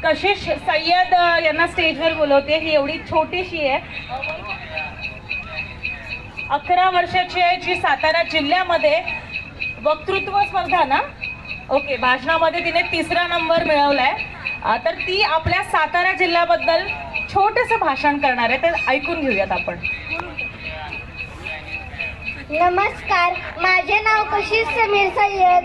कशिश सय्यद यांना स्टेजवर बोलवते. ही एवढी छोटीशी आहे, 11 वर्षाची आहे, जी सातारा जिल्ह्यामध्ये वक्तृत्व स्पर्धा ना, ओके, भाषणामध्ये तिने 3रा नंबर मिळवलाय. तर ती आपल्या सातारा जिल्ह्याबद्दल छोटंसं भाषण करणार आहे, ते ऐकून घेऊयात आपण. नमस्कार, माझे नाव कशिश समीर सय्यद.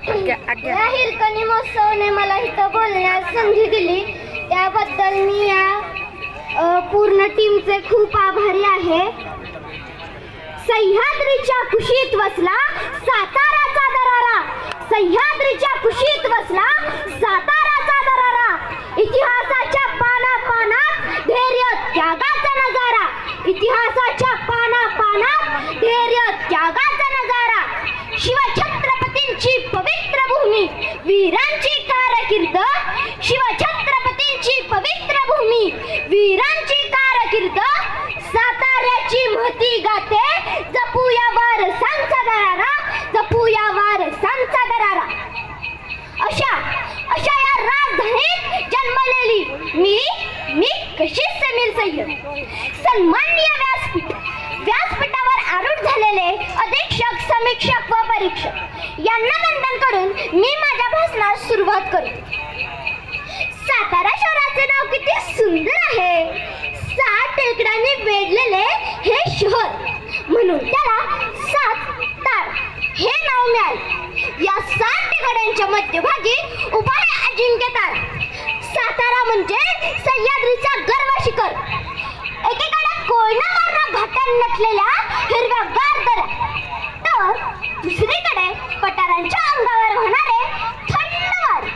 या हिरकणी महोत्सवाने मला इथं बोलण्यास संधी दिली, त्याबद्दल मी या पूर्ण टीमचे खूप आभारी आहे. सह्याद्रीच्या कुशीत वसला साताराचा दरारा, सह्याद्रीच्या कुशीत वसला साताराचा दरारा. इतिहासाच्या पाना पानात धैर्य त्यागाचा नजारा, इतिहासाच्या पाना पानात धैर्य त्यागाचा नजारा. शिवछत्रपतींची पवित्र भूमी, वीरांची कारकीर्द, शिवछत्रपतींची पवित्र भूमी, वीरांची कारकीर्द. साताऱ्याची महती गाते, जपूया वारसांचा दरारा, जपूया वारसांचा दरारा. अशा या राजधानीत जन्मलेली मी कशिश समीर सय्यद. सन्माननीय व्यासपीठावर आरूढ झालेले अधीक्षक, समीक्षक व परीक्षक यांना वंदन करून मी माझ्या भाषणास सुरुवात करतो. सातारा शहराचे नाव किती सुंदर आहे. 7 टेकड्यांनी वेढलेले हे शहर, म्हणून त्याला सातार हे नाव मिळाले. या 7 टेकड्यांच्या मध्यभागी उभा आहे अजिंक्य तारा. सातारा म्हणजे सह्याद्रीचा गर्व शिखर. एकीकडे कोयनावरून घाटात नटलेल्या हिरव्यागार दऱ्या, तर दुसरीकडे पठारांच्या अंगावर वाहणारे थंड वारे.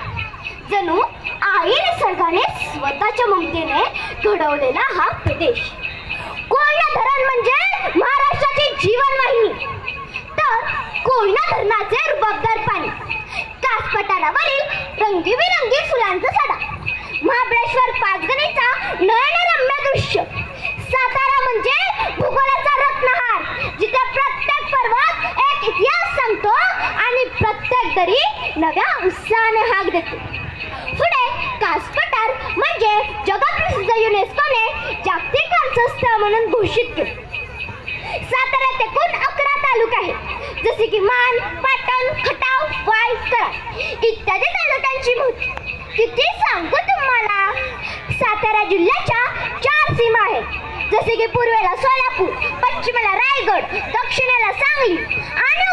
जणू आई निसर्गाने स्वतःच्या ममतेने घडवलेला हा प्रदेश. कोयना धरण म्हणजे महाराष्ट्राची जीवनवाहिनी, तर कोयना धरणाचे रुबाबदार पाणी, कास पठारावरील रंगीबिरंगी फुलांचा सडा, महाबळेश्वर पाचगणीचा नयनरम्य दृश्य. सातारा म्हणजे भूगोलाचा रत्नहार, जिथे प्रत्येक पर्वत एक इतिहास सांगतो आणि प्रत्येक दरी नव्या उत्साहाने हाक देते. पुढे कास पठार म्हणजे जगप्रसिद्ध युनेस्कोने जागतिक वारसा स्थळ म्हणून घोषित केले. साताऱ्यात एकूण 11 तालुके आहेत, जसे की मान, पाटण, खटाव, वाई, कराड इत्यादी तालुक्यांची माहिती किती सांगू तुम्हाला. सातारा जिल्ह्याच्या 4 सीमा आहेत, जसे की पूर्वेला सोलापूर, पश्चिमेला रायगड, दक्षिणेला सांगली आणि